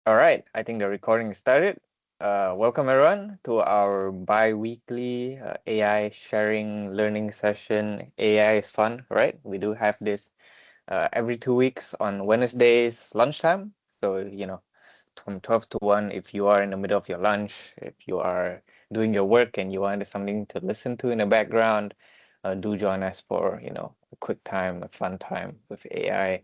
All right, I think the recording started. Welcome everyone to our bi-weekly AI sharing learning session. AI is fun, right? We do have this every 2 weeks on Wednesdays lunchtime. So, from 12 to 1, if you are in the middle of your lunch, if you are doing your work and you want something to listen to in the background, do join us for, a quick time, a fun time with AI.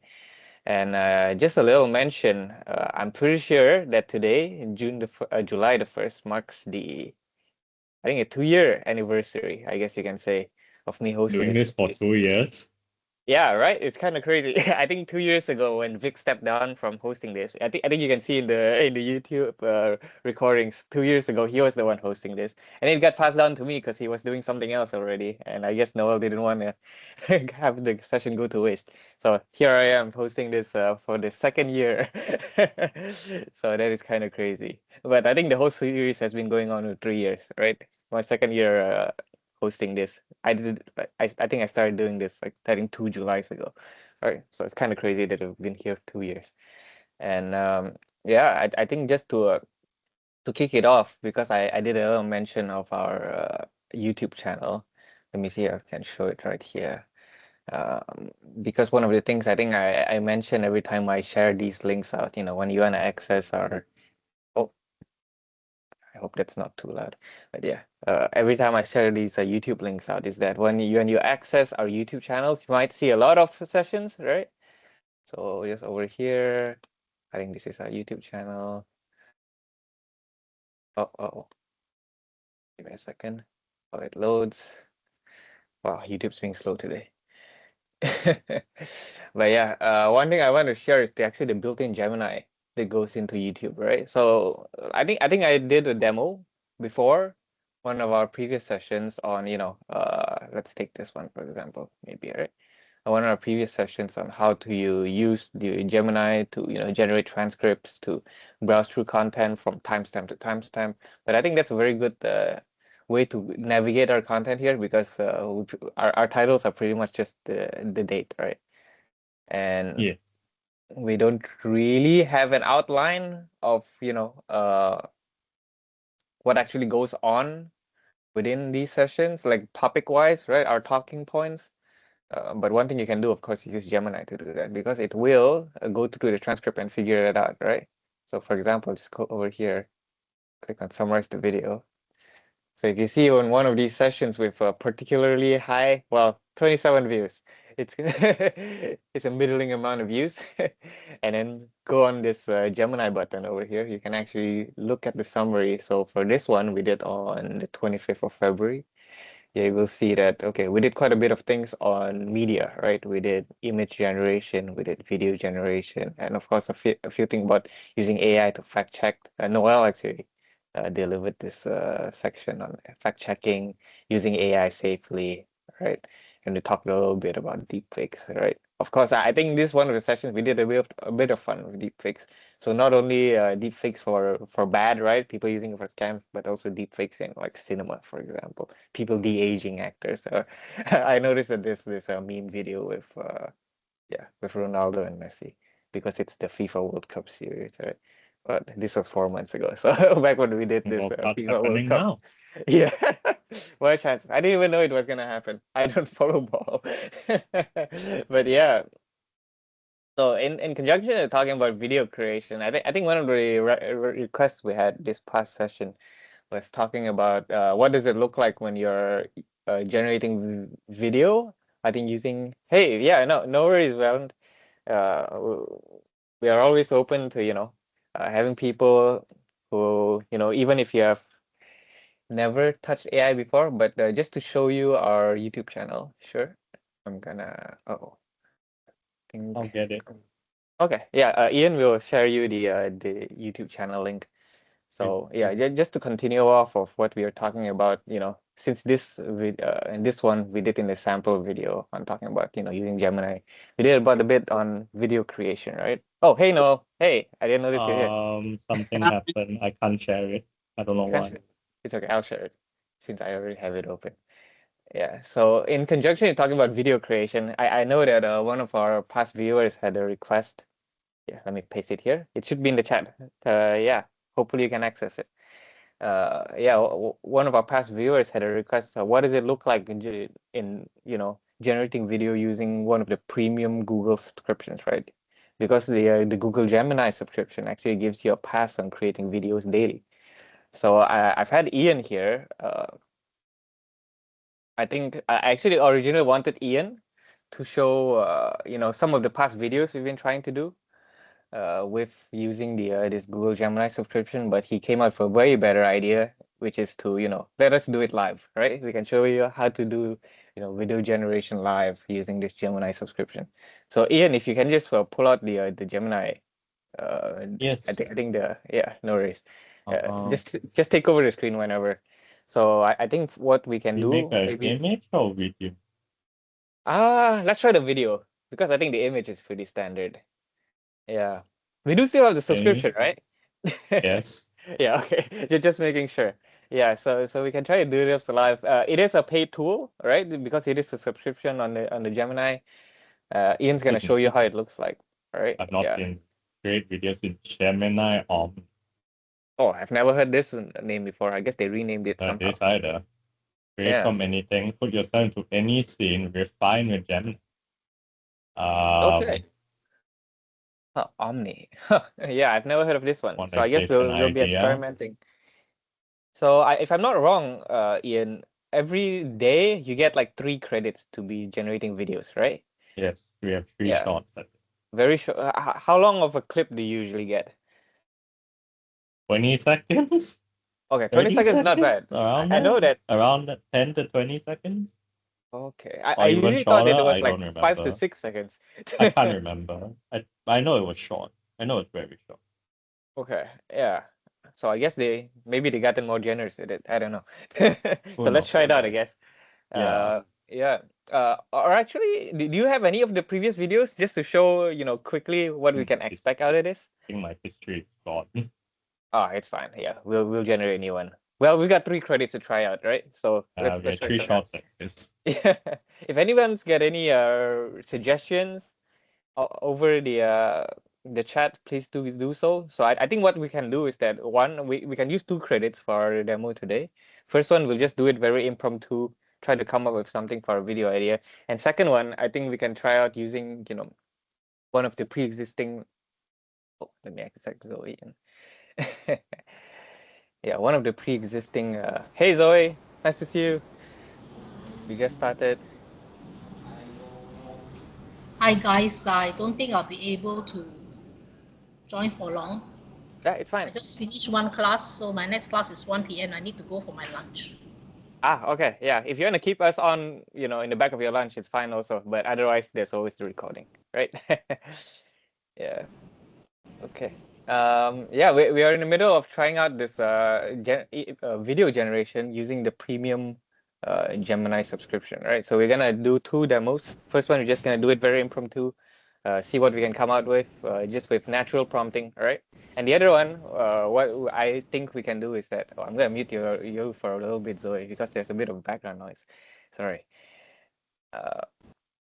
And just a little mention, I'm pretty sure that today, July the 1st, marks I think, a 2-year anniversary, I guess you can say, of me hosting Doing this for this. 2 years. Yeah, right. It's kind of crazy. I think 2 years ago when Vic stepped down from hosting this, I think you can see in the YouTube recordings. 2 years ago, he was the one hosting this, and it got passed down to me because he was doing something else already, and I guess Noel didn't want to have the session go to waste. So here I am hosting this for the second year. So that is kind of crazy. But I think the whole series has been going on for 3 years, right? My second year hosting this. I think I started doing this like I think 2 Julys ago. All right, so it's kind of crazy that I've been here 2 years. And yeah, I think just to kick it off, because I did a little mention of our YouTube channel. Let me see if I can show it right here. Because one of the things I think I mention every time I share these links out, when you want to access our oh, I hope that's not too loud. But yeah, every time I share these YouTube links out, is that when you access our YouTube channels, you might see a lot of sessions, right? So just over here, I think this is our YouTube channel. Oh, give me a second while it loads. Wow, YouTube's being slow today. But yeah, one thing I want to share is the built-in Gemini that goes into YouTube, right? So I think I did a demo before one of our previous sessions on, let's take this one for example, maybe, right? One of our previous sessions on how to use the Gemini to, generate transcripts, to browse through content from timestamp to timestamp. But I think that's a very good way to navigate our content here, because our titles are pretty much just the date, right? And Yeah. we don't really have an outline of, what actually goes on within these sessions, like topic wise, right? Our talking points. But one thing you can do, of course, is use Gemini to do that, because it will go through the transcript and figure it out, right? So for example, just go over here, click on summarize the video. So if you see on one of these sessions with a particularly high, well, 27 views, it's it's a middling amount of views, and then go on this Gemini button over here. You can actually look at the summary. So for this one, we did on the 25th of February. Yeah, you will see that, okay, we did quite a bit of things on media, right? We did image generation, we did video generation, and of course, a few things about using AI to fact check. Noel actually delivered this section on fact checking, using AI safely, right? And we talked a little bit about deepfakes, right? Of course, I think this one of the sessions we did a bit of fun with deepfakes. So not only deepfakes for bad, right? People using it for scams, but also deepfakes in like cinema, for example. People de-aging actors. Or I noticed that there's a meme video with Ronaldo and Messi, because it's the FIFA World Cup series, right? But this was 4 months ago. So back when we did this World Cup's FIFA World happening Cup. now. Yeah. What a chance. I didn't even know it was gonna happen. I don't follow ball. But yeah. So in conjunction with talking about video creation, I think one of the requests we had this past session was talking about what does it look like when you're generating video. I think using, hey, yeah, no worries, well, we are always open to, having people who, even if you have never touched AI before, but just to show you our YouTube channel. Sure. I'm gonna, I'll think. get it. Okay, yeah, Ian will share you the YouTube channel link. Yep, So yeah, yep. just to continue off of what we are talking about, since in this one we did in the sample video on talking about, using Gemini, we did about a bit on video creation, right? Oh, hey Noel, hey, I didn't notice you're here. Something happened. I can't share it. I don't know You can't why. share it. It's okay, I'll share it since I already have it open. Yeah, so in conjunction with talking about video creation, I know that one of our past viewers had a request, Yeah, let me paste it here. It should be in the chat. Yeah, hopefully you can access it. Yeah, one of our past viewers had a request. What does it look like in generating video using one of the premium Google subscriptions, right? Because the Google Gemini subscription actually gives you a pass on creating videos daily. So I've had Ian here. I think I actually originally wanted Ian to show some of the past videos we've been trying to do with using this Google Gemini subscription, but he came out with a way better idea, which is to let us do it live, right? We can show you how to do video generation live using this Gemini subscription. So Ian, if you can just pull out the Gemini, Yes. I think no worries. Uh, Just take over the screen whenever. So I think what we can we make do an maybe image or video? let's try the video because I think the image is pretty standard. Yeah. We do still have the Okay. subscription, right? Yes. Yeah, okay. You're just making sure. Yeah, so we can try to do this live. It is a paid tool, right? Because it is a subscription on the Gemini. Ian's gonna show you how it looks like. All right. I've not Yeah. seen great videos in Gemini or Oh, I've never heard this name before. I guess they renamed it somehow. this either. Create Yeah. from anything, put yourself into any scene, refine with Gemini. Okay. Omni. Yeah, I've never heard of this one. Want So to I guess give an we'll be idea? experimenting. So if I'm not wrong, Ian, every day you get like 3 credits to be generating videos, right? Yes, we have 3 Yeah, shots. very short. How long of a clip do you usually get? 20 seconds? Okay, 20 30 seconds is not seconds? bad. Around I know that? that. Around 10 to 20 seconds? Okay, Or I even usually thought shorter? that it was I like don't 5 to remember. 6 seconds. I can't remember. I know it was short. I know it's very short. Okay, yeah. So I guess maybe they gotten more generous with it. I don't know. Who So let's knows? try it out, I guess. Yeah. Yeah. Or actually, do you have any of the previous videos just to show, quickly what we can I expect out of this? think my history is gone. Oh, it's fine. Yeah, we'll generate a new one. Well, we got 3 credits to try out, right? So let's We had try 3 something out. shots like this. Yeah. If anyone's got any suggestions over the chat, please do so. So I think what we can do is that one, we can use 2 credits for our demo today. First one, we'll just do it very impromptu, try to come up with something for a video idea. And second one, I think we can try out using, one of the pre-existing. Oh, let me accept Zoe. Yeah, one of the pre-existing. Hey Zoe, nice to see you. We just started. Hi guys, I don't think I'll be able to join for long. Yeah, it's I fine. just finished one class, so my next class is 1 p.m. I need to go for my lunch. Okay. Yeah, if you want to keep us on, in the back of your lunch, it's fine also. But otherwise, there's always the recording, right? Yeah. Okay. Yeah, we are in the middle of trying out this video generation using the premium Gemini subscription, right? So we're gonna do 2 demos. First one, we're just gonna do it very impromptu, see what we can come out with, just with natural prompting, all right? And the other one, what I think we can do is that I'm gonna mute you for a little bit, Zoe, because there's a bit of background noise. Sorry.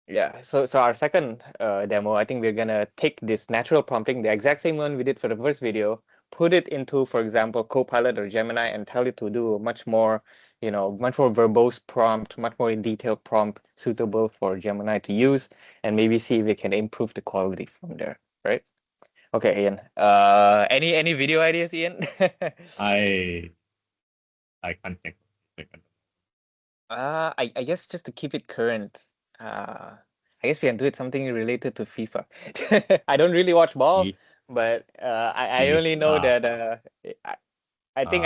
Yeah, so our second demo, I think we're gonna take this natural prompting, the exact same one we did for the first video, put it into, for example, Copilot or Gemini, and tell it to do a much more verbose prompt, much more detailed prompt suitable for Gemini to use, and maybe see if we can improve the quality from there, right? Okay, Ian. Any video ideas, Ian? I can't think of it. I guess just to keep it current, I guess we can do it something related to FIFA. I don't really watch ball, but I only know FIFA. that I think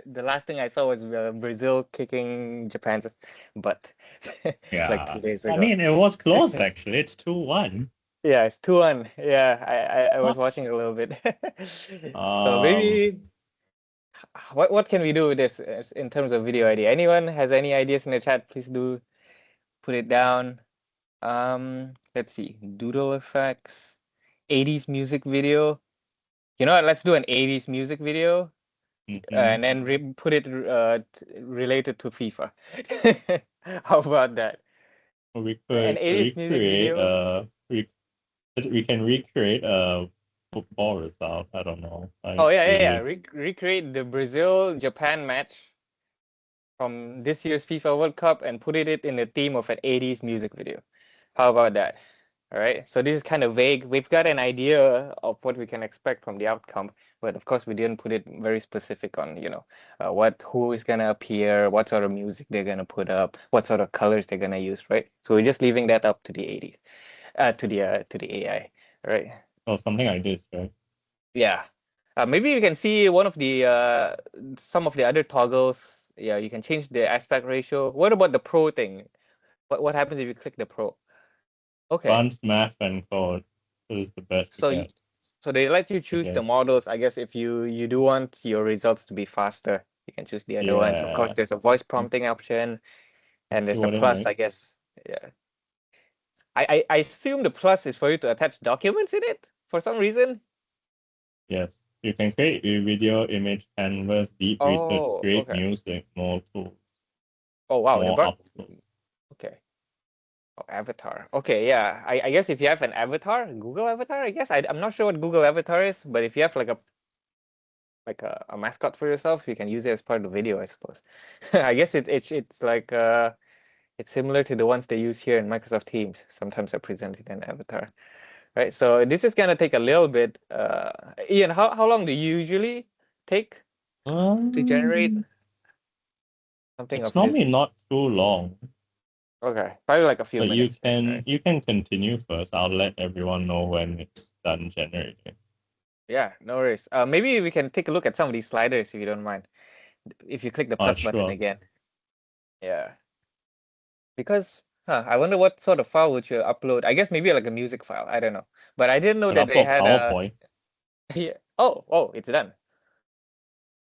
the last thing I saw was Brazil kicking Japan's butt like 2 days I ago. mean, it was close actually. It's 2-1. Yeah, it's 2-1. Yeah, I was watching a little bit. So Um, maybe what can we do with this in terms of video idea? Anyone has any ideas in the chat? Please do put it down. Let's see. Doodle effects, 80s music video. You know what? Let's do an 80s music video and then put it related to FIFA. How about that? we An could 80s music recreate video. We can recreate a football result. I don't know. Oh yeah. Recreate the Brazil-Japan match from this year's FIFA World Cup and put it in the theme of an 80s music video. How about that? All right. So this is kind of vague. We've got an idea of what we can expect from the outcome, but of course we didn't put it very specific on, who is gonna appear, what sort of music they're gonna put up, what sort of colors they're gonna use, right? So we're just leaving that up to the 80s, to the AI, right? Oh, something like this, right? Yeah. Maybe you can see one of the some of the other toggles. Yeah, you can change the aspect ratio. What about the pro thing? What happens if you click the pro? Okay. Advanced math and code is the best to So get. so they let you choose the Okay. models. I guess if you do want your results to be faster, you can choose the other ones. Of course, Yeah. there's a voice prompting option, and there's the Wouldn't plus, it? I guess. Yeah. I assume the plus is for you to attach documents in it for some reason. Yes. You can create a video, image, canvas, deep research, Oh, create okay. music, more tools, Oh wow, they more brought. upload. Okay. Oh, avatar. Okay, yeah. I guess if you have an avatar, Google avatar, I guess. I'm not sure what Google avatar is, but if you have like a mascot for yourself, you can use it as part of the video, I suppose. I guess it's like it's similar to the ones they use here in Microsoft Teams. Sometimes I present it in avatar. Right. So this is gonna take a little bit. Ian, how long do you usually take to generate something It's of this? normally not too long, Okay, probably like a few but you minutes then, can right? you can continue first. I'll let everyone know when it's done generating. Yeah, no worries. Maybe we can take a look at some of these sliders if you don't mind. If you click the plus button Sure. again. Yeah. Because, I wonder what sort of file would you upload? I guess maybe like a music file. I don't know. But I didn't know An that they upload had a. PowerPoint. Yeah. Oh, it's done.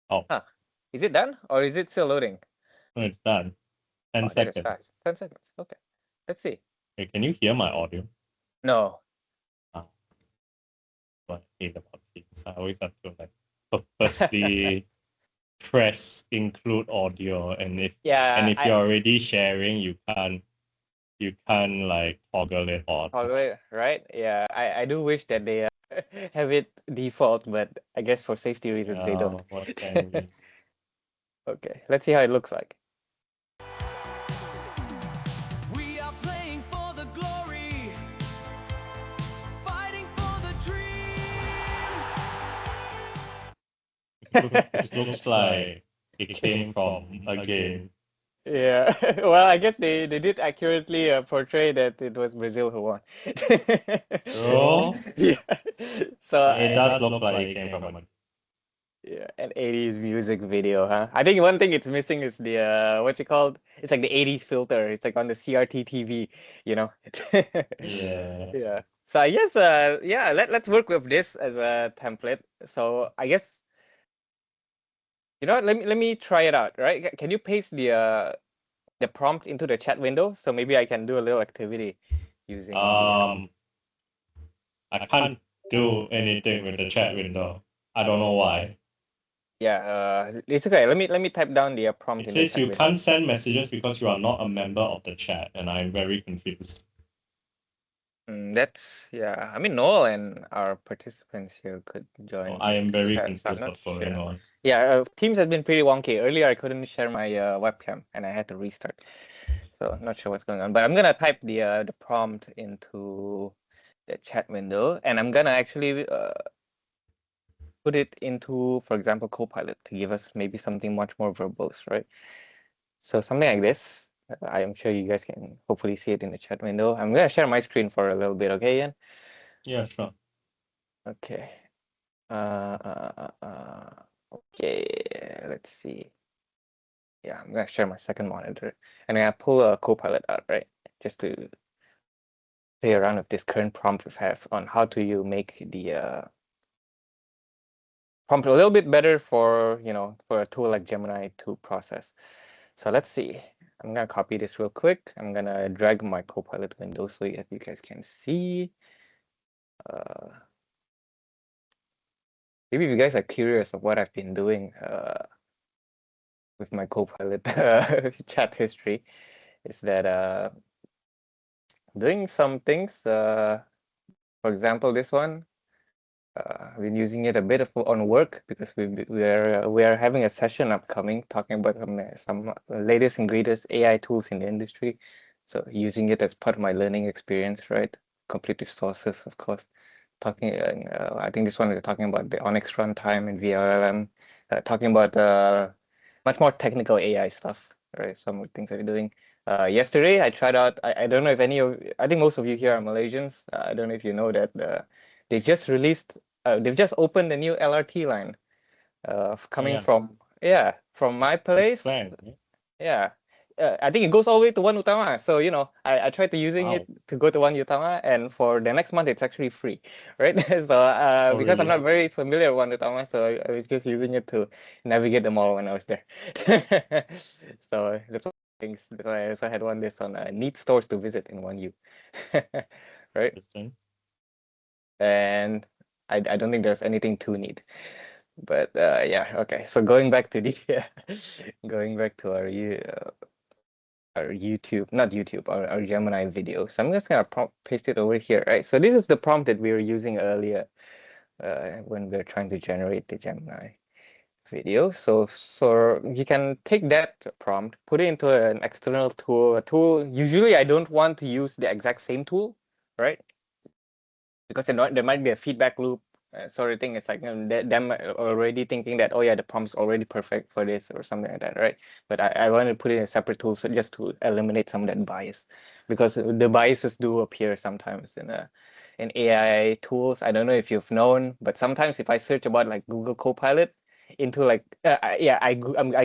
Oh, Huh. Is it done or is it still loading? no, it's done. 10 Oh, that is seconds. fast. 10 seconds. Okay. Let's see. Hey, can you hear my audio? No. What I hate about things. I always have to like purposely press include audio, and if Yeah, you're already sharing, you can't like toggle it on. right? Yeah, I do wish that they have it default, but I guess for safety reasons they don't. What can we? Okay, let's see how it looks like. We are playing for the glory, fighting for the dream. This looks like it came from a game. Yeah, well, I guess they did accurately portray that it was Brazil who won. Bro, Yeah, so it does look like it came from a yeah, an 80s music video, huh? I think one thing it's missing is the what's it called? It's like the 80s filter. It's like on the CRT TV, you know. yeah. Yeah. So I guess yeah, let's work with this as a template. So I guess you know what, let me try it out, right? Can you paste the prompt into the chat window so maybe I can do a little activity using the I can't do anything with the chat window. I don't know why. yeah, it's okay. Let me type down the prompt It in the says chat you window. can't send messages because you are not a member of the chat, and I'm very confused. That's yeah. I mean, Noel and our participants here could join I am the very chat, so I'm confused not what's going sure. on. Yeah, Teams has been pretty wonky. Earlier, I couldn't share my webcam, and I had to restart. So I'm not sure what's going on. But I'm gonna type the prompt into the chat window, and I'm gonna actually put it into, for example, Copilot to give us maybe something much more verbose, right? So something like this. I am sure you guys can hopefully see it in the chat window. I'm gonna share my screen for a little bit, okay, Ian? Yeah, sure. Okay. Okay, let's see. Yeah, I'm gonna share my second monitor and I'm gonna pull a Copilot out, right? Just to play around with this current prompt we have on how to you make the prompt a little bit better for, for a tool like Gemini to process. So let's see. I'm gonna copy this real quick. I'm gonna drag my Copilot window so that you guys can see. Maybe if you guys are curious of what I've been doing with my Copilot chat history, is that doing some things. For For example, this one, I've been using it a bit on work because we are having a session upcoming talking about some latest and greatest AI tools in the industry. So using it as part of my learning experience, right? Complete with sources, of course. I think this one we're talking about the Onyx runtime and VLLM, talking about much more technical AI stuff, right? Some of the things that we're doing. Yesterday, I tried out. I don't know if I think most of you here are Malaysians. I don't know if you know that they've just released. They've just opened a new LRT line. Coming from my place. Plan, Yeah. I think it goes all the way to One Utama. So, I tried to using it to go to One Utama, and for the next month, it's actually free, right? So, because I'm really? not very familiar with One Utama, so I was just using it to navigate the mall when I was there. So that's one thing. That's why I also had one this on neat stores to visit in One U, right? Interesting. And I don't think there's anything too neat. But yeah, okay. So going back to the going back to our YouTube, not YouTube, our Gemini video. So I'm just gonna paste it over here, right? So this is the prompt that we were using earlier when we were trying to generate the Gemini video. So you can take that prompt, put it into an external tool. Usually I don't want to use the exact same tool, right? Because there might be a feedback loop sort of thing. It's like them already thinking that, oh yeah, the prompt's already perfect for this or something like that, right? But I want to put it in a separate tool so just to eliminate some of that bias, because the biases do appear sometimes in AI tools. I don't know if you've known, but sometimes if I search about like Google Copilot into like I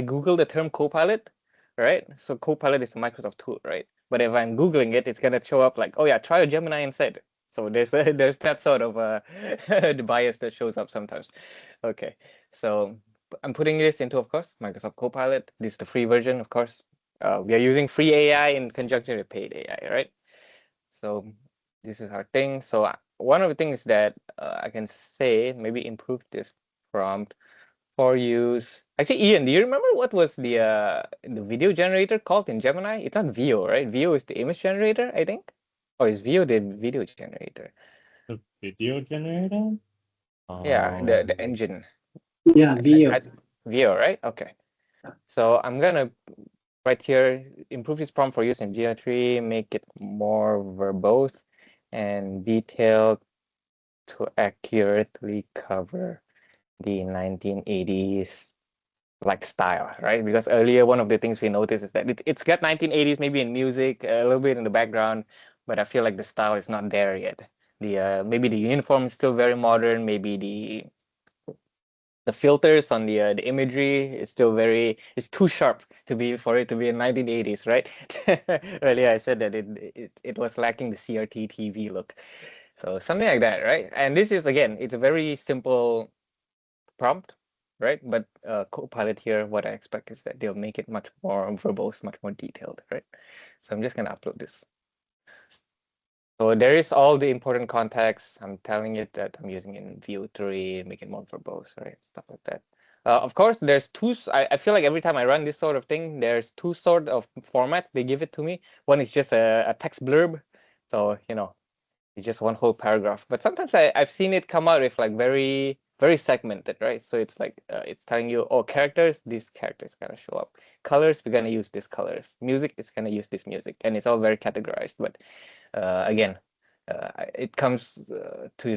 Google the term Copilot, right? So Copilot is a Microsoft tool, right? But if I'm Googling it, it's gonna show up like, oh yeah, try a Gemini instead. So there's that sort of the bias that shows up sometimes. Okay, so I'm putting this into, of course, Microsoft Copilot. This is the free version, of course. We are using free AI in conjunction with paid AI, right? So this is our thing. So one of the things that I can say, maybe improve this prompt for use. Actually, Ian, do you remember what was the video generator called in Gemini? It's not Veo, right? Veo is the image generator, I think. Or is Veo the video generator? The video generator? Yeah, the engine. Yeah, Veo. Veo, right? Okay. So I'm gonna right here improve this prompt for use in geometry, make it more verbose and detailed to accurately cover the 1980s like style, right? Because earlier one of the things we noticed is that it's got 1980s maybe in music, a little bit in the background, but I feel like the style is not there yet. The maybe the uniform is still very modern, maybe the filters on the imagery is still it's too sharp for it to be in 1980s, right? Earlier I said that it was lacking the CRT TV look. So something like that, right? And this is, again, it's a very simple prompt, right? But Copilot here, what I expect is that they'll make it much more verbose, much more detailed, right? So I'm just gonna upload this. So there is all the important context. I'm telling it that I'm using it in Vue 3, make it more verbose, right? Stuff like that. Of course, there's two. I feel like every time I run this sort of thing, there's two sort of formats they give it to me. One is just a text blurb, so it's just one whole paragraph. But sometimes I've seen it come out with like very very segmented, right? So it's like it's telling you, oh, characters, these characters gonna show up. Colors, we're gonna use these colors. Music is gonna use this music, and it's all very categorized. But again, it comes to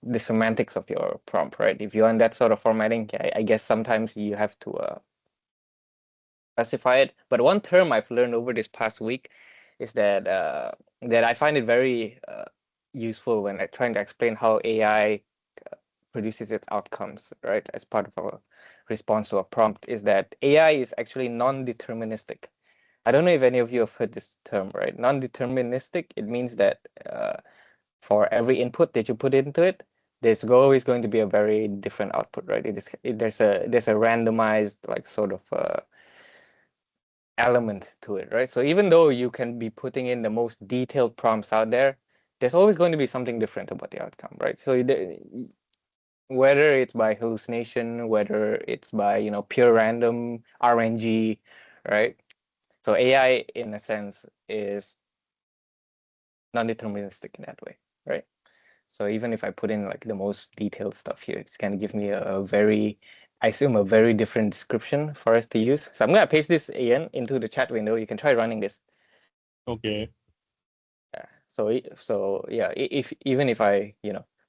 the semantics of your prompt, right? If you want that sort of formatting, I guess sometimes you have to specify it. But one term I've learned over this past week is that I find it very useful when I'm trying to explain how AI produces its outcomes, right? As part of our response to a prompt, is that AI is actually non-deterministic. I don't know if any of you have heard this term, right? Non-deterministic, it means that for every input that you put into it, there's always going to be a very different output, right? There's a randomized like sort of element to it, right? So even though you can be putting in the most detailed prompts out there, there's always going to be something different about the outcome, right? So whether it's by hallucination, whether it's by pure random RNG, right? So AI, in a sense, is non-deterministic in that way, right? So even if I put in like the most detailed stuff here, it's gonna give me a very, I assume, a very different description for us to use. So I'm gonna paste this again into the chat window. You can try running this. Okay. Yeah. So yeah, if even if I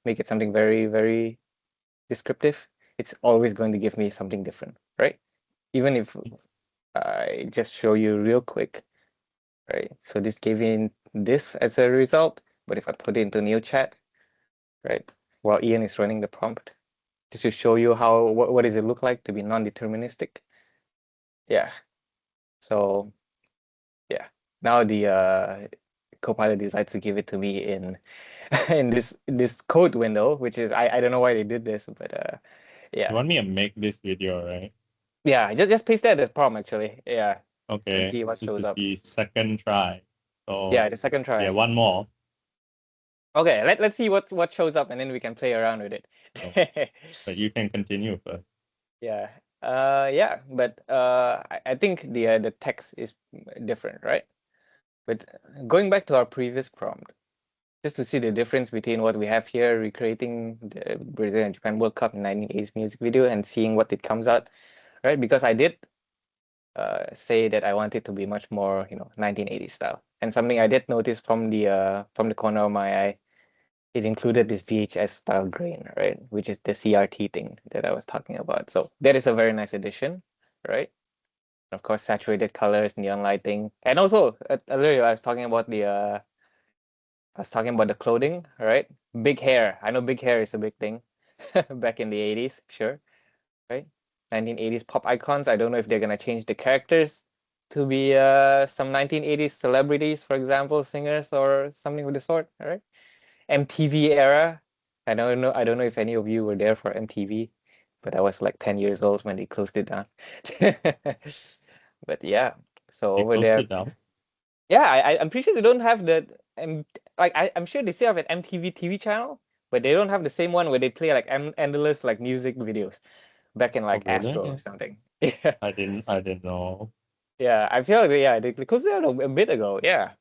make it something very, very descriptive, it's always going to give me something different, right? Even if I just show you real quick, right? So this gave in this as a result, but if I put it into new chat, right, while Ian is running the prompt, just to show you how what does it look like to be non-deterministic. Yeah. So yeah, now the Copilot decides to give it to me in in this code window, which is I don't know why they did this, but yeah. You want me to make this video, right? Yeah, just paste that as prompt actually. Yeah. Okay. And see what This shows is up. the second try. So Yeah, the second try. yeah, one more. Okay, let's see what shows up and then we can play around with it. But you can continue first. Yeah. Yeah, but I think the text is different, right? But going back to our previous prompt, just to see the difference between what we have here, recreating the Brazil and Japan World Cup in 1980s music video and seeing what it comes out, right? Because I did say that I want it to be much more, 1980s style. And something I did notice from the corner of my eye, it included this VHS style grain, right? Which is the CRT thing that I was talking about. So that is a very nice addition, right? Of course, saturated colors, neon lighting, and also earlier I was talking about the clothing, right? Big hair. I know big hair is a big thing back in the 80s, sure, right? 1980s pop icons. I don't know if they're gonna change the characters to be some 1980s celebrities, for example, singers or something of the sort, right? MTV era. I don't know if any of you were there for MTV, but I was like 10 years old when they closed it down. But yeah, so They over closed there, it down. yeah, I'm pretty sure they don't have I'm sure they still have an MTV TV channel, but they don't have the same one where they play like endless like music videos back in like Oh, Astro or really? something. Yeah, I didn't know. yeah, I feel like they closed it down a bit ago. Yeah,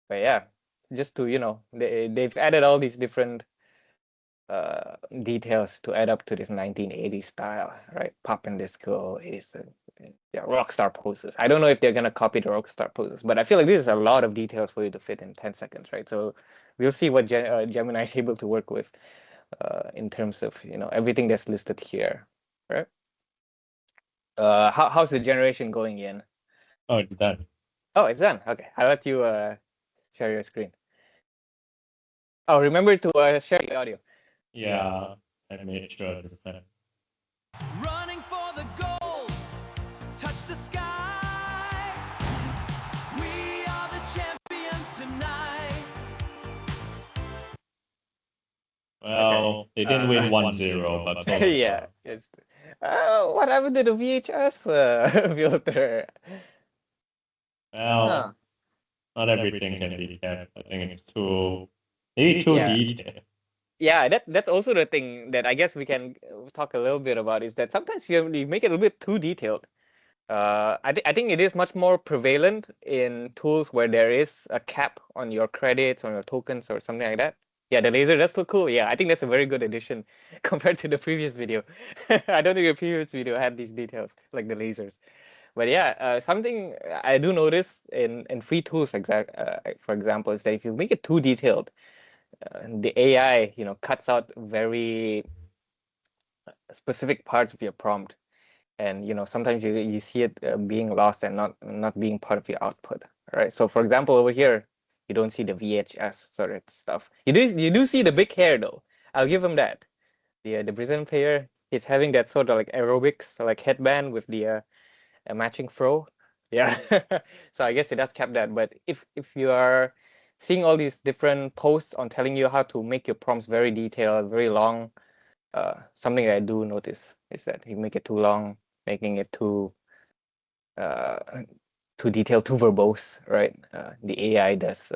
but yeah, just to they've added all these different details to add up to this 1980s style, right? Pop and disco is yeah, rock star poses. I don't know if they're gonna copy the rock star poses, but I feel like this is a lot of details for you to fit in 10 seconds, right? So we'll see what Gemini is able to work with in terms of everything that's listed here, right? How's the generation going, Ian? Oh, it's done. Oh, it's done. Okay, I'll let you share your screen. Oh, remember to share the audio. Yeah, I made sure this time. Running for the gold, touch the sky. We are the champions tonight. Well, they didn't win 1-0, but close Yeah, enough. it's what happened to the VHS filter? Well, Huh. not everything can be kept. I think it's maybe too Yeah. detailed. Yeah, that's also the thing that I guess we can talk a little bit about is that sometimes you make it a little bit too detailed. I think it is much more prevalent in tools where there is a cap on your credits, on your tokens, or something like that. Yeah, the laser, that's so cool. Yeah, I think that's a very good addition compared to the previous video. I don't think the previous video had these details, like the lasers. But yeah, something I do notice in free tools, for example, is that if you make it too detailed, the AI, cuts out very specific parts of your prompt, and sometimes you see it being lost and not being part of your output. Right. So for example, over here, you don't see the VHS sort of stuff. You do see the big hair though. I'll give him that. The Brazilian player is having that sort of like aerobics like headband with the a matching fro. Yeah. So I guess it does cap that. But if you are seeing all these different posts on telling you how to make your prompts very detailed, very long, something that I do notice is that you make it too long, making it uh, too detailed, too verbose, right? The AI does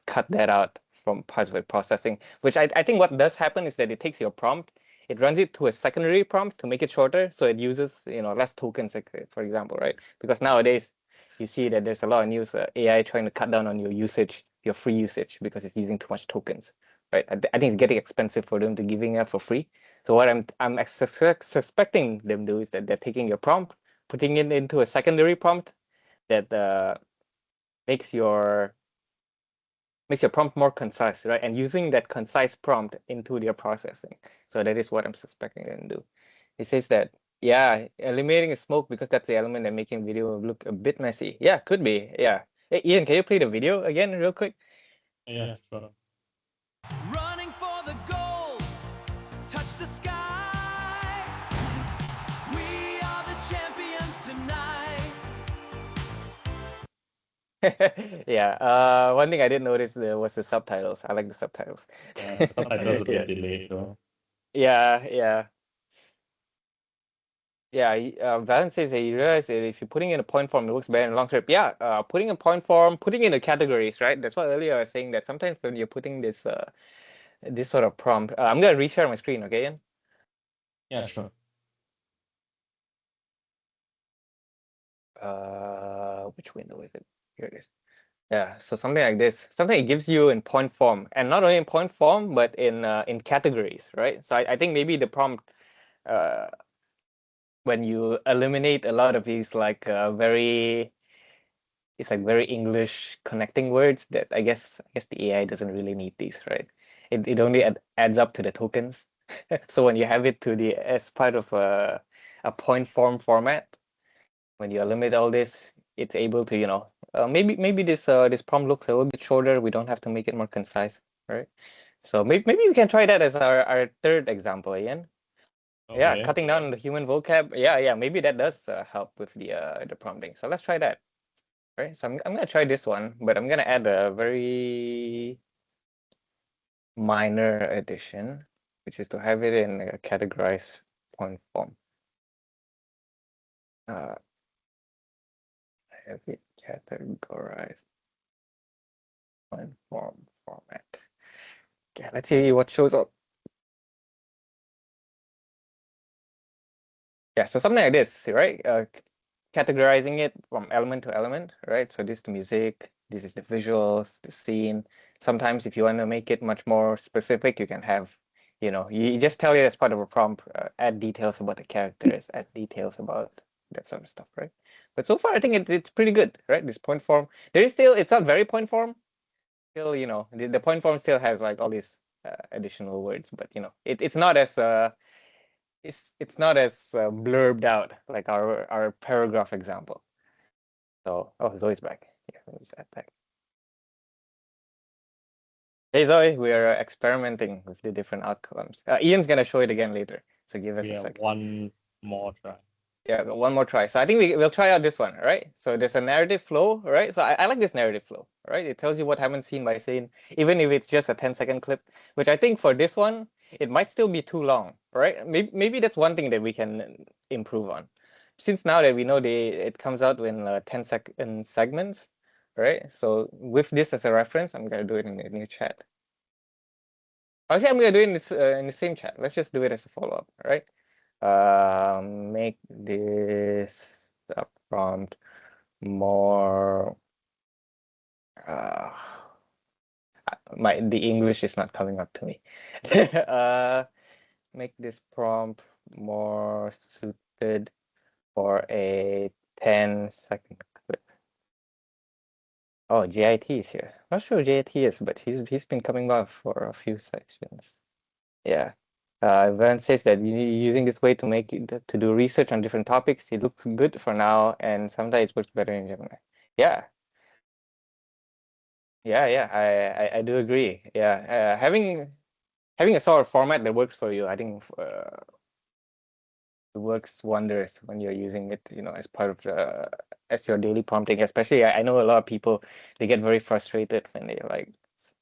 cut that out from parts of it processing, which I think what does happen is that it takes your prompt, it runs it to a secondary prompt to make it shorter, so it uses less tokens, for example, right? Because nowadays you see that there's a lot of news AI trying to cut down on your usage, your free usage, because it's using too much tokens, right? I think it's getting expensive for them to giving it for free. So what I'm suspecting them do is that they're taking your prompt, putting it into a secondary prompt that makes your prompt more concise, right? And using that concise prompt into their processing. So that is what I'm suspecting them to do. It says that, yeah, eliminating smoke because that's the element that making video look a bit messy. Yeah, could be. Yeah. Hey, Ian, can you play the video again real quick? Yeah, sure. Running for the gold, touch the sky. We are the champions tonight. Yeah. One thing I did notice was the subtitles. I like the subtitles. Subtitles a Yeah. bit delayed though. Yeah. Valen says that he realized that if you're putting in a point form, it works better in a long script. Yeah, putting a point form, putting in the categories, right? That's what earlier I was saying that sometimes when you're putting this this sort of prompt, I'm gonna reshare my screen, okay, Ian? Yeah, sure. Which window is it? Here it is. Yeah, so something like this, something it gives you in point form, and not only in point form, but in categories, right? So I think maybe the prompt, when you eliminate a lot of these like it's like very English connecting words that I guess the AI doesn't really need these, right? It only adds up to the tokens. So when you have it to the as part of a point form format, when you eliminate all this, it's able to, maybe this prompt looks a little bit shorter. We don't have to make it more concise, right? So maybe we can try that as our third example, Ian. Yeah, Okay. cutting down the human vocab. Yeah, maybe that does help with the prompting. So let's try that. Right, so I'm gonna try this one, but I'm gonna add a very minor addition, which is to have it in a categorized point form. Have it categorized point form format. Okay, let's see what shows up. Yeah, so something like this, right? Categorizing it from element to element, right? So this is the music, this is the visuals, the scene. Sometimes if you want to make it much more specific, you can have, you just tell it as part of a prompt, add details about the characters, add details about that sort of stuff, right? But so far, I think it's pretty good, right? This point form. There is still, it's not very point form. Still, the point form still has like all these additional words, but it's not as it's not as blurbed out like our paragraph example. So, Zoe's back. Yeah, let me just add back. Hey Zoe, we are experimenting with the different outcomes. Ian's gonna show it again later, so give us a Yeah, second. one more try. Yeah, one more try. So I think we'll try out this one, right? So there's a narrative flow, right? So I like this narrative flow, right? It tells you what happened scene by scene, even if it's just a 10-second clip, which I think for this one, it might still be too long, right? Maybe that's one thing that we can improve on. Since now that we know it comes out in 10-second segments, right? So with this as a reference, I'm gonna do it in the new chat. Actually, I'm gonna do it in the same chat. Let's just do it as a follow-up, right? Make this prompt more the English is not coming up to me. Make this prompt more suited for a 10-second clip. Oh, JIT is here. Not sure who JIT is, but he's been coming up for a few sections. Yeah. Van says that using this way to make it to do research on different topics, it looks good for now, and sometimes it works better in Gemini. Yeah. I do agree. Yeah. Having a sort of format that works for you, I think it works wonders when you're using it, as part of as your daily prompting. Especially, I know a lot of people, they get very frustrated when they like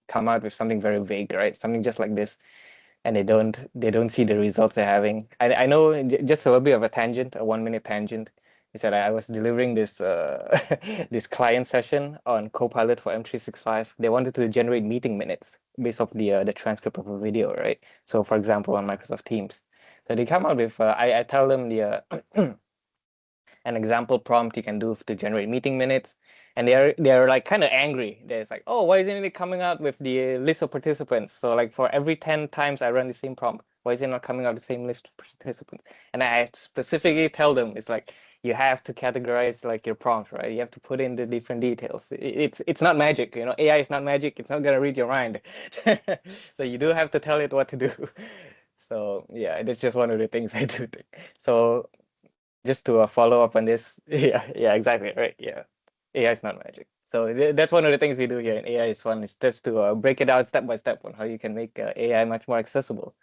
come out with something very vague, right? Something just like this, and they don't see the results they're having. I know, just a little bit of a tangent, a 1-minute tangent, is that I was delivering this this client session on Copilot for M365. They wanted to generate meeting minutes based off the transcript of a video, right? So for example, on Microsoft Teams. So they come out with I tell them the an example prompt you can do to generate meeting minutes, and they're like kind of angry. They're like, oh, why isn't it coming out with the list of participants? So like for every 10 times I run the same prompt, why is it not coming out the same list of participants? And I specifically tell them, it's like, you have to categorize like your prompt, right? You have to put in the different details. It's not magic, you know. AI is not magic. It's not gonna read your mind. So you do have to tell it what to do. So yeah, that's just one of the things I do think. So just to follow up on this, yeah, exactly, right? Yeah, AI is not magic. So that's one of the things we do here in AI is fun. It's just to break it out step by step on how you can make AI much more accessible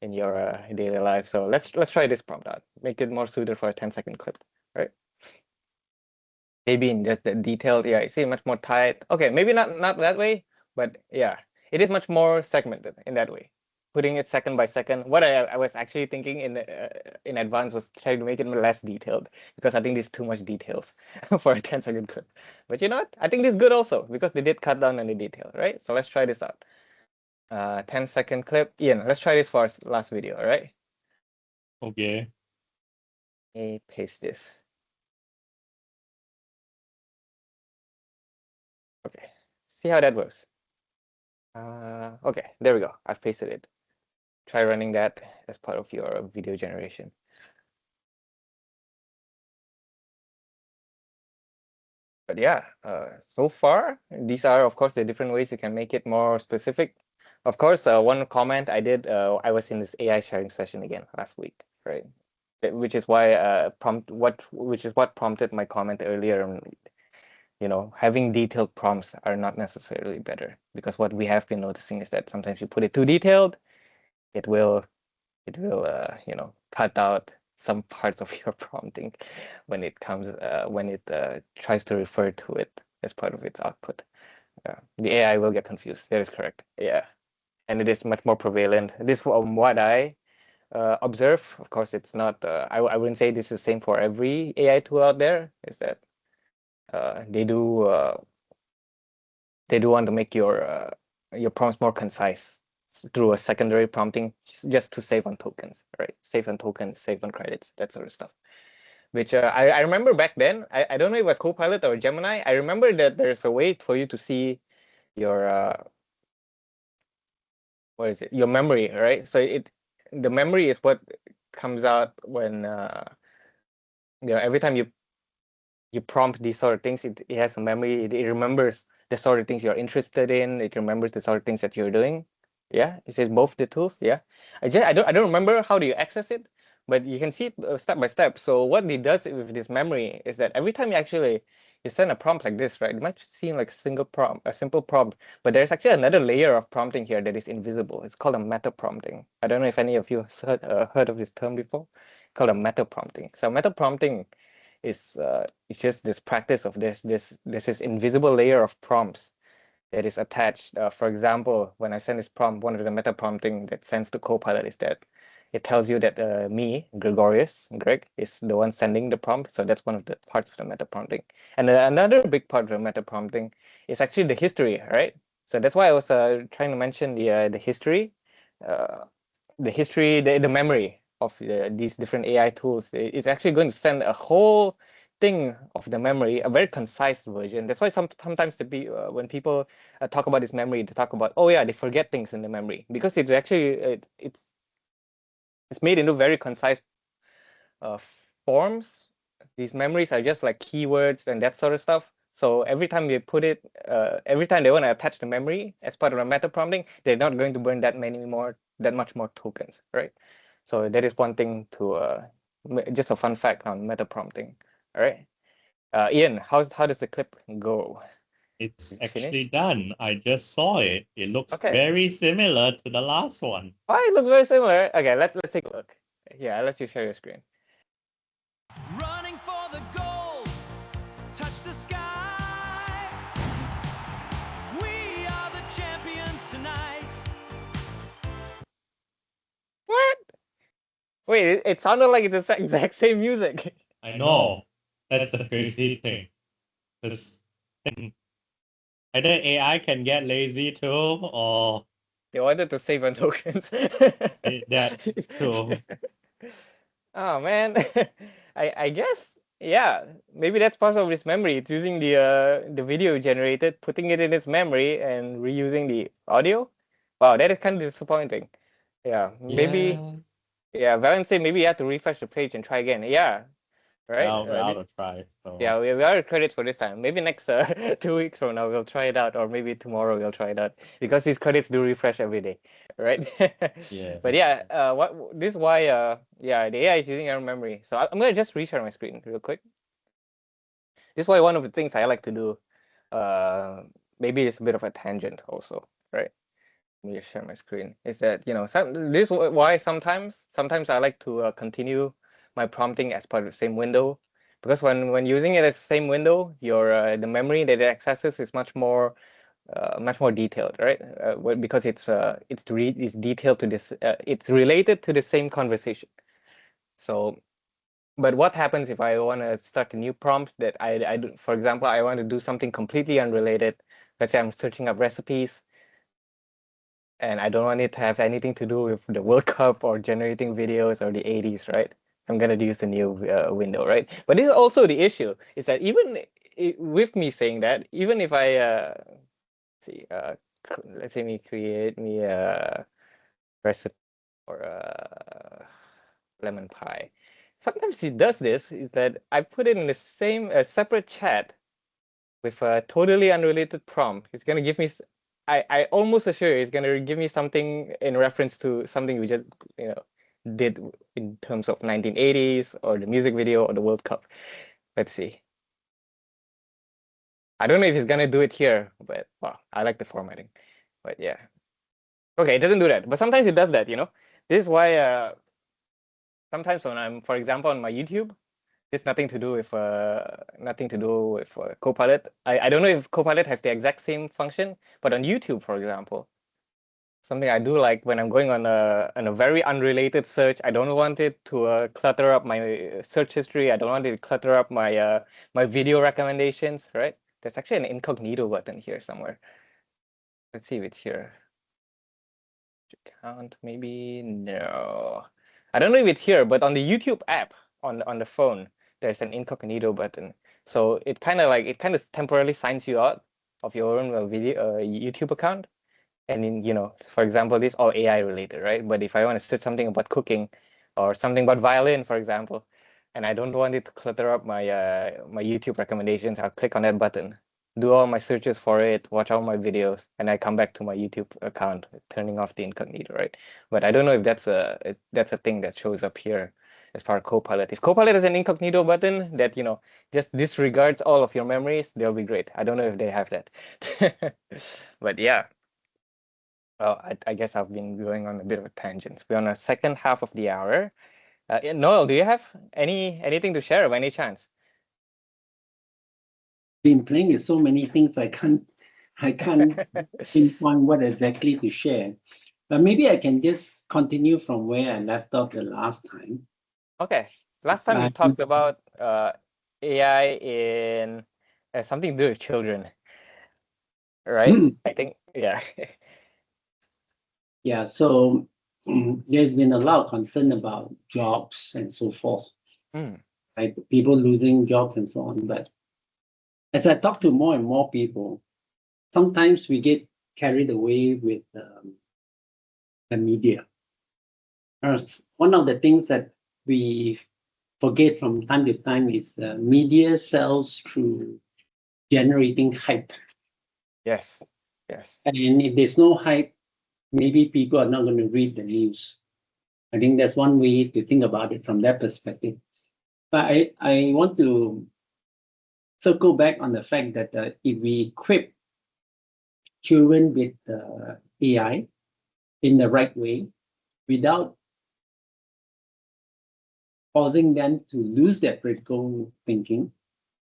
in your daily life. So let's try this prompt out. Make it more suited for a 10-second clip, right? Maybe in just the detailed, yeah, see much more tight. Okay, maybe not that way, but yeah, it is much more segmented in that way. Putting it second by second. What I was actually thinking in advance was trying to make it less detailed because I think there's too much details for a 10-second clip. But you know what? I think this is good also because they did cut down on the detail, right? So let's try this out. 10-second clip. Ian, let's try this for our last video, all right? Okay. Let me paste this. Okay, see how that works. Okay, there we go. I've pasted it. Try running that as part of your video generation. But yeah, so far, these are, of course, the different ways you can make it more specific. Of course, one comment I did, I was in this AI sharing session again last week, right? Which is why which is what prompted my comment earlier. You know, having detailed prompts are not necessarily better because what we have been noticing is that sometimes you put it too detailed, it will you know, cut out some parts of your prompting when it comes when it tries to refer to it as part of its output. The AI will get confused. That is correct. Yeah, and it is much more prevalent. This from what I observe. Of course, it's not. I wouldn't say this is the same for every AI tool out there. Is that they do want to make your prompts more concise through a secondary prompting just to save on tokens, right? Save on tokens, save on credits, that sort of stuff. Which I remember back then, I don't know if it was Copilot or Gemini. I remember that there's a way for you to see your what is it? Your memory, right? So the memory is what comes out when you know, every time you prompt these sort of things, it has a memory. It remembers the sort of things you're interested in. It remembers the sort of things that you're doing. Yeah, is it both the tools? Yeah, I don't remember how do you access it, but you can see it step by step. So what it does with this memory is that every time you send a prompt like this, right? It might seem like a simple prompt, but there's actually another layer of prompting here that is invisible. It's called a metaprompting. I don't know if any of you heard of this term before. It's called a metaprompting. So metaprompting is it's just this practice of this invisible layer of prompts that is attached. For example, when I send this prompt, one of the meta prompting that sends to Copilot is that it tells you that Greg, is the one sending the prompt. So that's one of the parts of the meta prompting. And another big part of the meta prompting is actually the history, right? So that's why I was trying to mention the history, the memory of these different AI tools. It's actually going to send a whole thing of the memory, a very concise version. That's why sometimes when people talk about this memory, they talk about, oh yeah, they forget things in the memory because it's actually it's made into very concise forms. These memories are just like keywords and that sort of stuff. So every time you put it, every time they want to attach the memory as part of a meta prompting, they're not going to burn that much more tokens, right? So that is one thing to just a fun fact on meta prompting. All right, Ian, how does the clip go? It's Is it actually finished? done. I just saw it. It looks Okay. very similar to the last one. Oh, it looks very similar. Okay, let's take a look. Yeah, I'll let you share your screen. Running for the gold, touch the sky. We are the champions tonight. What? Wait, it sounded like it's the exact same music. I know. That's the crazy thing. Because either AI can get lazy too, or They wanted to save on tokens. that too. Oh man, I guess yeah, maybe that's part of its memory. It's using the video generated, putting it in its memory, and reusing the audio. Wow, that is kind of disappointing. Yeah, maybe. Yeah, Valen said maybe you have to refresh the page and try again. Yeah, right. Now we're out of try. So Yeah, we are credits for this time. Maybe next 2 weeks from now we'll try it out, or maybe tomorrow we'll try it out because these credits do refresh every day, right? yeah. But yeah, what this is why yeah, the AI is using your memory. So I'm gonna just reshare my screen real quick. This is why one of the things I like to do, maybe it's a bit of a tangent also, right? Let me just share my screen. Is that this is why sometimes I like to continue my prompting as part of the same window, because when using it as the same window, your the memory that it accesses is much more detailed, right? Because it's detailed to this, it's related to the same conversation. So, but what happens if I want to start a new prompt that I do, for example, I want to do something completely unrelated. Let's say I'm searching up recipes, and I don't want it to have anything to do with the World Cup or generating videos or the 80s, right? I'm gonna use the new window, right? But this is also the issue, is that even with me saying that, even if I see, let's say me create me a recipe or a lemon pie. Sometimes it does this, is that I put it in the same separate chat with a totally unrelated prompt. It's gonna give me, I almost assure it's gonna give me something in reference to something we just did in terms of 1980s or the music video or the World Cup. Let's see. I don't know if it's gonna do it here, but well, I like the formatting. But yeah. Okay, it doesn't do that, but sometimes it does that, This is why sometimes when I'm, for example, on my YouTube, it's nothing to do with Copilot. I don't know if Copilot has the exact same function, but on YouTube, for example, something I do like when I'm going on a very unrelated search, I don't want it to clutter up my search history. I don't want it to clutter up my my video recommendations, right? There's actually an incognito button here somewhere. Let's see if it's here. Account, maybe no. I don't know if it's here, but on the YouTube app on the phone, there's an incognito button. So it kind of temporarily signs you out of your own video YouTube account. And in, for example, this is all AI related, right? But if I want to search something about cooking or something about violin, for example, and I don't want it to clutter up my my YouTube recommendations, I'll click on that button, do all my searches for it, watch all my videos, and I come back to my YouTube account, turning off the incognito, right? But I don't know if that's a thing that shows up here as part of Copilot. If Copilot has an incognito button that just disregards all of your memories, they'll be great. I don't know if they have that, but yeah. Well, I guess I've been going on a bit of a tangent. We're on the second half of the hour. Noel, do you have anything to share by any chance? Been playing with so many things I can't pinpoint what exactly to share. But maybe I can just continue from where I left off the last time. Okay. Last time you talked about AI in something to do with children, right? I think, yeah. Yeah, so there's been a lot of concern about jobs and so forth, right? People losing jobs and so on. But as I talk to more and more people, sometimes we get carried away with the media. One of the things that we forget from time to time is media sells through generating hype. Yes. Yes. And if there's no hype, maybe people are not going to read the news. I think that's one way to think about it from that perspective. But I want to circle back on the fact that if we equip children with AI in the right way, without causing them to lose their critical thinking,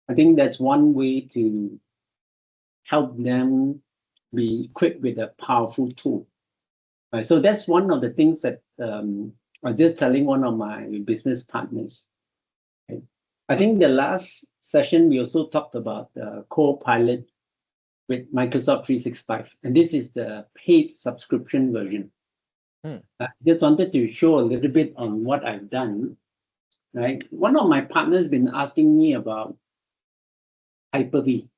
I think that's one way to help them be equipped with a powerful tool. Right, so that's one of the things that I was just telling one of my business partners. Right? I think the last session we also talked about Copilot with Microsoft 365, and this is the paid subscription version. I just wanted to show a little bit on what I've done right? One of my partners been asking me about Hyper-V.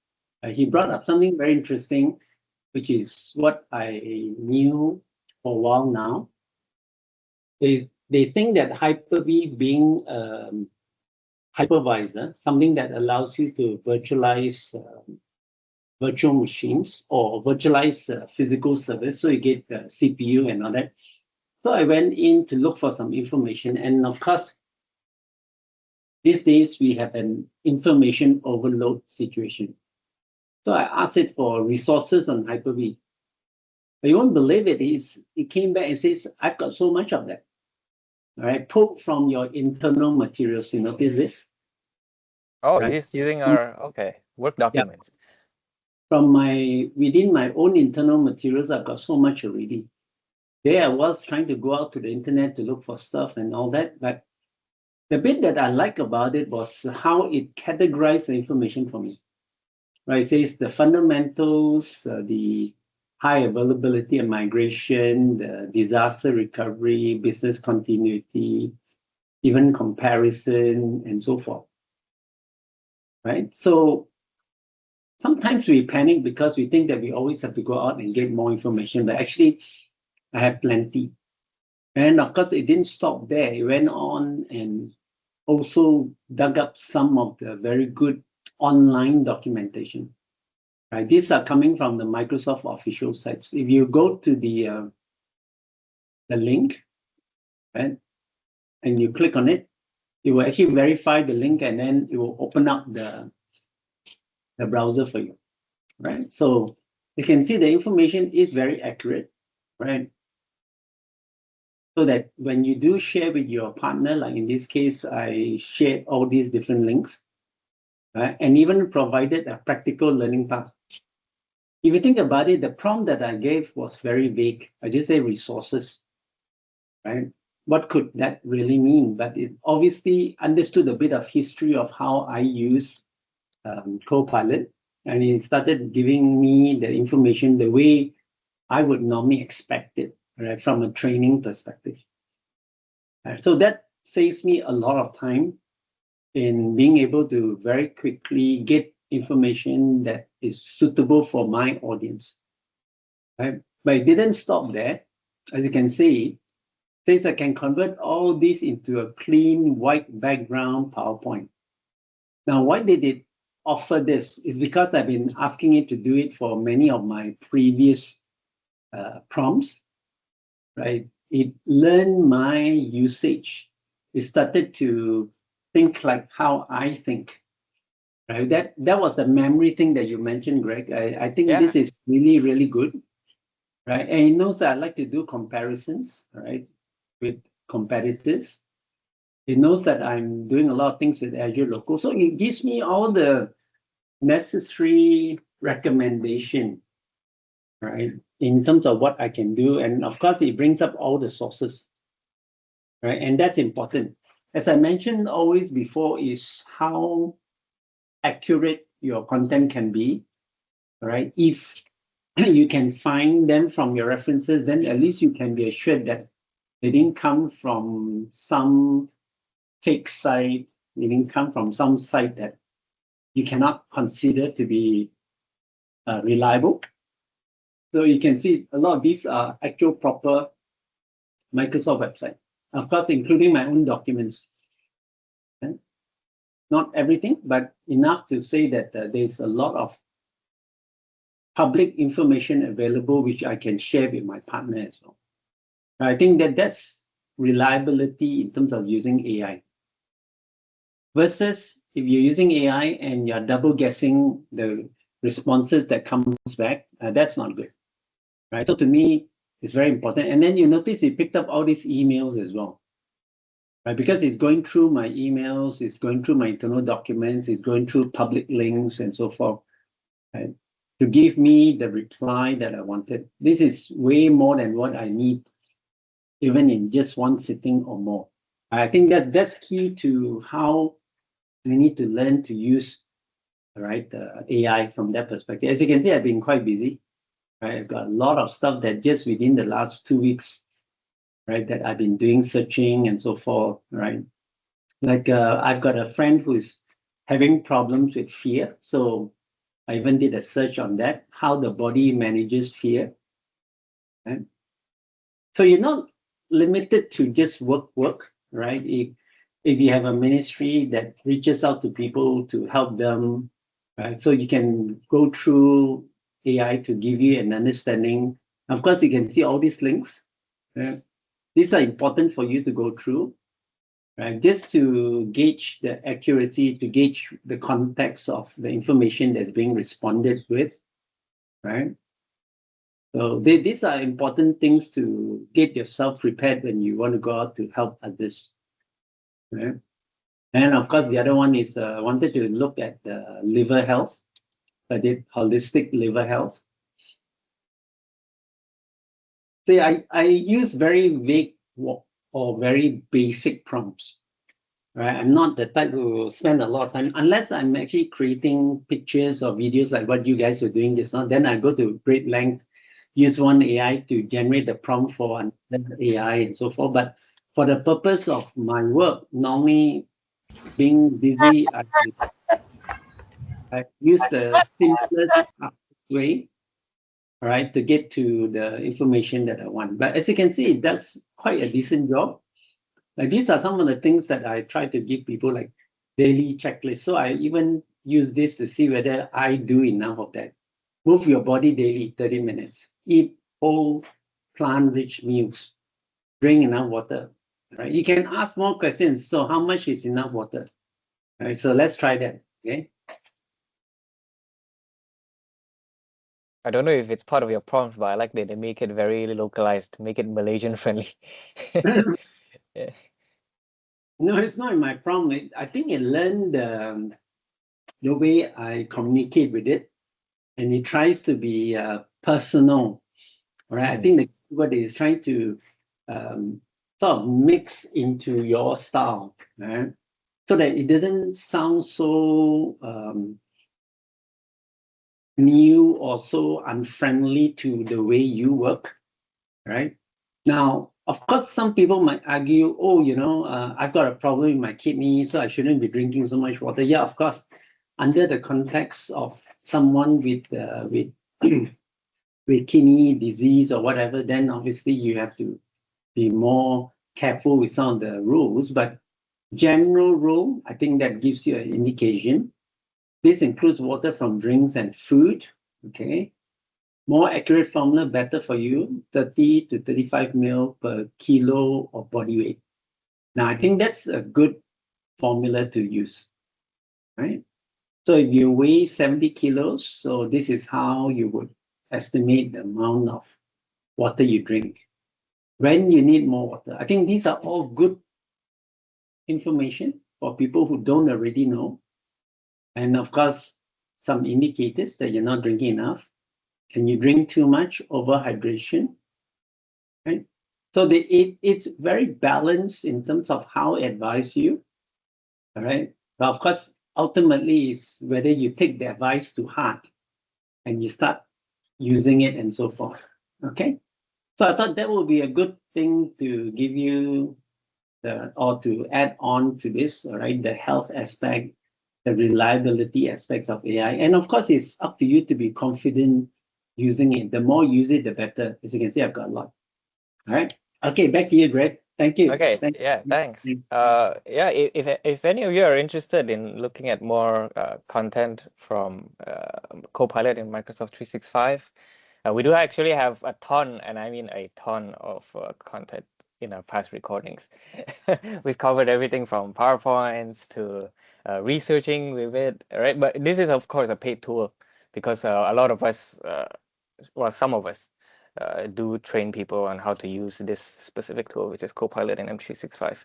He brought up something very interesting, which is what I knew for a while now. They think that Hyper-V being hypervisor, something that allows you to virtualize virtual machines or virtualize physical service, so you get the CPU and all that. So I went in to look for some information, and of course, these days we have an information overload situation. So I asked it for resources on Hyper-V. But you won't believe it, it came back and says, I've got so much of that. All right, pulled from your internal materials. You notice this? Oh, Right. he's using our work documents. From within my own internal materials, I've got so much already. There I was trying to go out to the internet to look for stuff and all that, but the bit that I like about it was how it categorized the information for me. Right, it says the fundamentals, the high availability and migration, the disaster recovery, business continuity, even comparison, and so forth. Right, so sometimes we panic because we think that we always have to go out and get more information, but actually, I have plenty. And of course, it didn't stop there. It went on and also dug up some of the very good online documentation. Right, these are coming from the Microsoft official sites. If you go to the link, right, and you click on it, it will actually verify the link, and then it will open up the browser for you. Right, so you can see the information is very accurate, right? So that when you do share with your partner, like in this case, I shared all these different links, right, and even provided a practical learning path. If you think about it, the prompt that I gave was very vague. I just say resources, right? What could that really mean? But it obviously understood a bit of history of how I use Copilot, and it started giving me the information the way I would normally expect it, right, from a training perspective. So that saves me a lot of time in being able to very quickly get information that is suitable for my audience. Right? But it didn't stop there. As you can see, it says I can convert all this into a clean white background PowerPoint. Now, why did it offer this? Is because I've been asking it to do it for many of my previous prompts, right? It learned my usage. It started to think like how I think. Right? That was the memory thing that you mentioned, Greg. I think this is really, really good. Right? And it knows that I like to do comparisons, right, with competitors. It knows that I'm doing a lot of things with Azure Local. So it gives me all the necessary recommendation, right, in terms of what I can do. And of course, it brings up all the sources, right? And that's important. As I mentioned always before, is how accurate your content can be, right? If you can find them from your references, then at least you can be assured that they didn't come from some fake site, they didn't come from some site that you cannot consider to be reliable. So you can see a lot of these are actual proper Microsoft website, of course, including my own documents. Okay? Not everything, but enough to say that there's a lot of public information available, which I can share with my partner as well. I think that that's reliability in terms of using AI. Versus if you're using AI and you're double guessing the responses that comes back, that's not good. Right? So to me, it's very important. And then you notice it picked up all these emails as well. Right? Because it's going through my emails, it's going through my internal documents, it's going through public links and so forth. Right? To give me the reply that I wanted. This is way more than what I need, even in just one sitting or more. I think that's key to how we need to learn to use, right, AI from that perspective. As you can see, I've been quite busy. Right? I've got a lot of stuff that just within the last 2 weeks, right, that I've been doing searching and so forth, right? Like I've got a friend who's having problems with fear. So I even did a search on that, how the body manages fear. Right? So you're not limited to just work, right? If you have a ministry that reaches out to people to help them, right? So you can go through AI to give you an understanding. Of course, you can see all these links. Right? These are important for you to go through, right? Just to gauge the accuracy, to gauge the context of the information that's being responded with, right? So these are important things to get yourself prepared when you want to go out to help others, right? And of course, the other one is wanted to look at the liver health. I did holistic liver health. See, I use very vague or very basic prompts. Right? I'm not the type who spend a lot of time unless I'm actually creating pictures or videos like what you guys were doing just now. Then I go to great length, use one AI to generate the prompt for another AI and so forth. But for the purpose of my work, normally being busy, I use the simplest way, right, to get to the information that I want. But as you can see, it does quite a decent job. Like these are some of the things that I try to give people like daily checklists. So I even use this to see whether I do enough of that. Move your body daily, 30 minutes. Eat whole plant-rich meals. Drink enough water. Right? You can ask more questions. So how much is enough water? All right. So let's try that. Okay. I don't know if it's part of your prompt, but I like that they make it very localized, make it Malaysian friendly. Yeah. No, it's not in my prompt. I think it learned the way I communicate with it, and it tries to be personal. All right. I think the keyword is trying to sort of mix into your style, right? So that it doesn't sound so new or so unfriendly to the way you work, right? Now, of course, some people might argue, oh, I've got a problem with my kidney, so I shouldn't be drinking so much water. Yeah, of course, under the context of someone with with kidney disease or whatever, then obviously you have to be more careful with some of the rules. But general rule, I think that gives you an indication. This includes water from drinks and food. Okay. More accurate formula, better for you, 30 to 35 ml per kilo of body weight. Now, I think that's a good formula to use, right? So if you weigh 70 kilos, so this is how you would estimate the amount of water you drink. When you need more water. I think these are all good information for people who don't already know. And of course, some indicators that you're not drinking enough. Can you drink too much? Overhydration, right? So it's very balanced in terms of how it advise you, all right? But of course, ultimately, is whether you take the advice to heart and you start using it and so forth, okay? So I thought that would be a good thing to give you or to add on to this, all right? The health aspect, the reliability aspects of AI. And of course, it's up to you to be confident using it. The more you use it, the better. As you can see, I've got a lot. All right. Okay, back to you, Greg. Thank you. Okay, Thank yeah, thanks. you. Yeah, if any of you are interested in looking at more content from Copilot in Microsoft 365, we do actually have a ton, and I mean a ton of content in our past recordings. We've covered everything from PowerPoints to researching with it, right? But this is, of course, a paid tool because a lot of us, well, some of us, do train people on how to use this specific tool, which is Copilot in M365.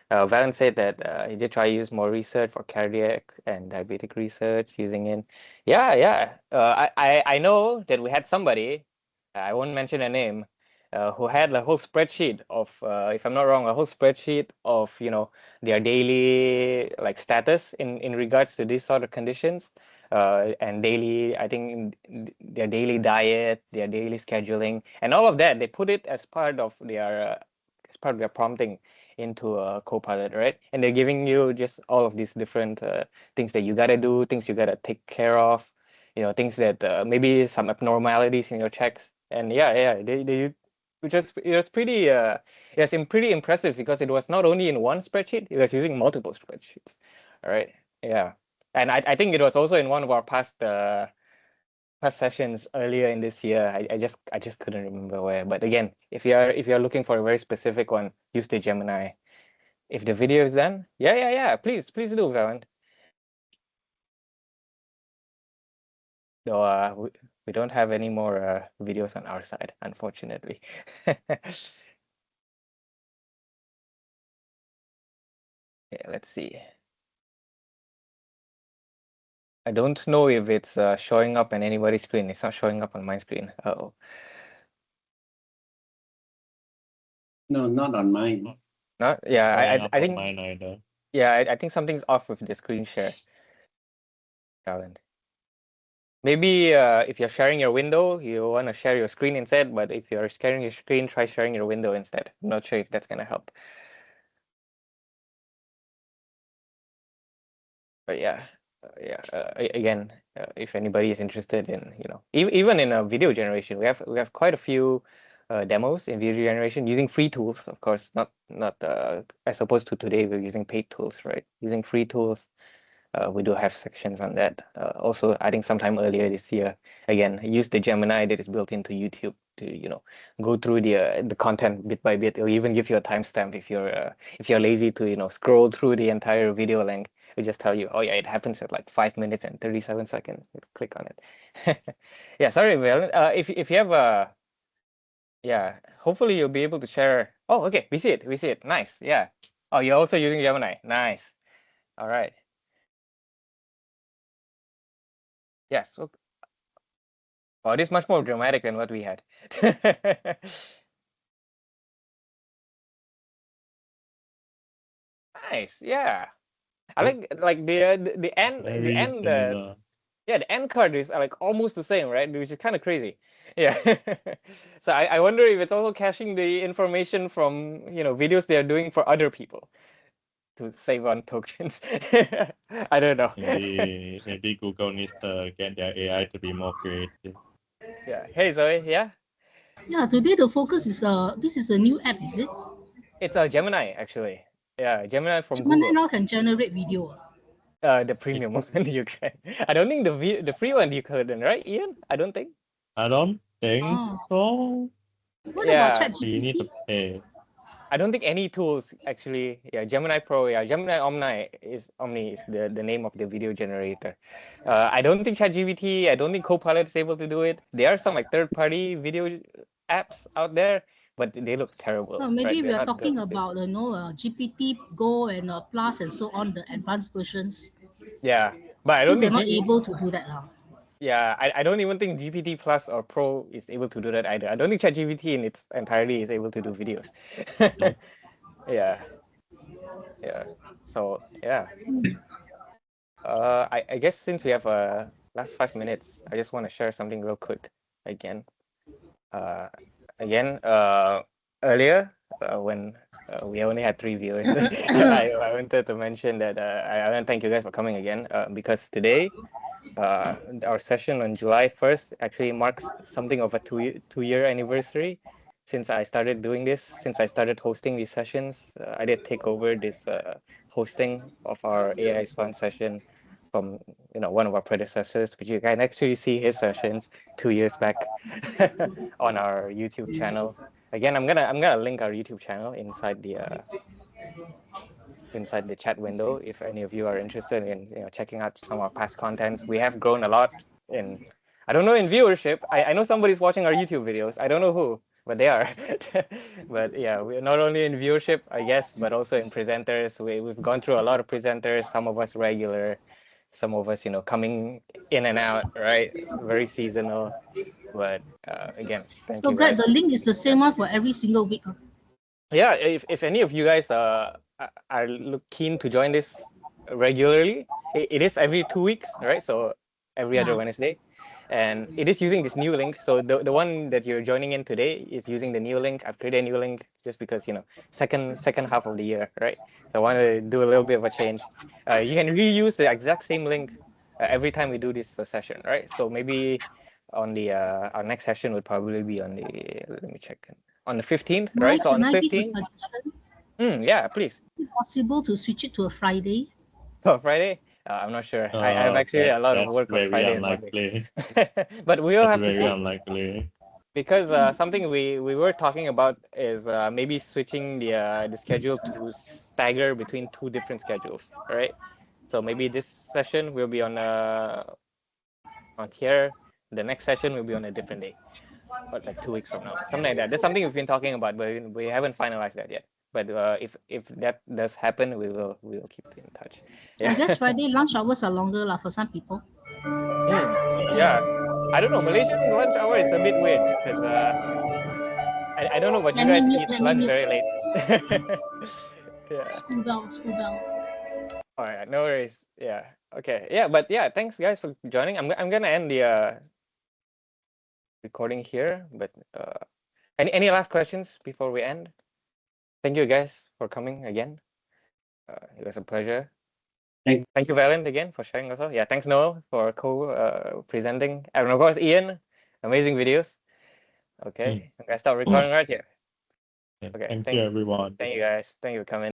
Valen said that he did try to use more research for cardiac and diabetic research using it. Yeah. I know that we had somebody, I won't mention a name, who had a whole spreadsheet of, if I'm not wrong, a whole spreadsheet of their daily like status in regards to these sort of conditions. And daily, I think their daily diet, their daily scheduling, and all of that, they put it as part of their as part of their prompting into Copilot, right? And they're giving you just all of these different things that you gotta do, things you gotta take care of, things that maybe some abnormalities in your checks. And they which was it was pretty pretty impressive because it was not only in one spreadsheet, it was using multiple spreadsheets. All right. Yeah. And I think it was also in one of our past sessions earlier in this year. I just couldn't remember where. But again, if you're looking for a very specific one, use the Gemini. If the video is done, please do, Valent. Though we don't have any more videos on our side, unfortunately. Yeah, let's see. I don't know if it's showing up on anybody's screen. It's not showing up on my screen. Oh. No, not on mine. Not yeah. I think mine either. yeah. I think something's off with the screen share. Talent. Maybe if you're sharing your window, you want to share your screen instead. But if you're sharing your screen, try sharing your window instead. I'm not sure if that's gonna help. But again, if anybody is interested in even in a video generation, we have quite a few demos in video generation using free tools, of course, not as opposed to today we're using paid tools, right? Using free tools. We do have sections on that. Also, I think sometime earlier this year, again, use the Gemini that is built into YouTube to go through the content bit by bit. It'll even give you a timestamp if you're lazy to scroll through the entire video length. It'll just tell you, oh yeah, it happens at like 5 minutes and 37 seconds. Click on it. Yeah, sorry, Val. If you have hopefully you'll be able to share. Oh, okay, we see it. Nice. Yeah. Oh, you're also using Gemini. Nice. All right. Yes. Oh, it is much more dramatic than what we had. Nice. Yeah. I like the end the end card is like almost the same, right? Which is kind of crazy. Yeah. So I wonder if it's also caching the information from videos they are doing for other people to save on tokens. I don't know. Maybe Google needs to get their AI to be more creative. Yeah. Hey Zoe, yeah? Yeah, today the focus is this is a new app, is it? It's a Gemini actually. Yeah, Gemini from Gemini Google. now can generate video. The premium one you can. I don't think the free one you couldn't, right, Ian? I don't think. I don't think Oh. so. What Yeah. about You need to ChatGPT? pay. I don't think any tools actually. Yeah, Gemini Pro. Yeah, Gemini Omni is the name of the video generator. I don't think ChatGPT. I don't think Copilot is able to do it. There are some like third-party video apps out there, but they look terrible. No, maybe right? we They're are not talking good. about GPT Go and Plus and so on, the advanced versions. Yeah, but I So don't they're think not able to do that now. Yeah, I don't even think GPT Plus or Pro is able to do that either. I don't think ChatGPT in its entirety is able to do videos. Yeah. So yeah. I guess since we have last 5 minutes, I just want to share something real quick again. Earlier when we only had 3 viewers, I wanted to mention that I want to thank you guys for coming again because today our session on July 1st actually marks something of a two-year anniversary since I started doing this, since I started hosting these sessions. I did take over this hosting of our AI Fun session from one of our predecessors, but you can actually see his sessions 2 years back on our YouTube channel. Again, I'm gonna link our YouTube channel inside the chat window if any of you are interested in checking out some of our past contents. We have grown a lot in, I don't know, in viewership. I know somebody's watching our YouTube videos. I don't know who, but they are. But yeah, we're not only in viewership, I guess, but also in presenters. We've gone through a lot of presenters, some of us regular, some of us coming in and out, right? It's very seasonal. But again, thank So you Brad, guys. the link is the same one for every single week. Yeah, if any of you guys are keen to join this regularly, it is every 2 weeks, right? So every other Yeah. Wednesday. And it is using this new link. So the one that you're joining in today is using the new link. I've created a new link just because, you know, second half of the year, right? So I want to do a little bit of a change. You can reuse the exact same link every time we do this session, right? So maybe on the our next session would probably be on the, let me check, on the 15th, right? So on Can the I give a 15th, suggestion? yeah, please. Is it possible to switch it to a Friday? Oh, Friday? I'm not sure. I have actually a lot of That's work on very Friday and Monday. unlikely. But we'll That's have to very see. unlikely. Because something we were talking about is maybe switching the schedule to stagger between two different schedules, right? So maybe this session will be on here. The next session will be on a different day, or like 2 weeks from now, something like that. That's something we've been talking about, but we haven't finalized that yet. But if that does happen, we will keep in touch. I guess Friday lunch hours are longer lah for some people. Yeah. I don't know. Malaysian lunch hour is a bit weird because I don't know, but you Let me guys mute, eat let me lunch mute. very late. Yeah. School bell, school bell. All right. No worries. Yeah. Okay. Yeah. But yeah, thanks guys for joining. I'm gonna end the recording here. But any last questions before we end? Thank you guys for coming again. It was a pleasure. Thank you, Valen, again for sharing also. Yeah. Thanks, Noel, for presenting, and of course, Ian, amazing videos. Okay. I'm gonna start recording right here. Okay. Thank you, everyone. Thank you guys. Thank you for coming.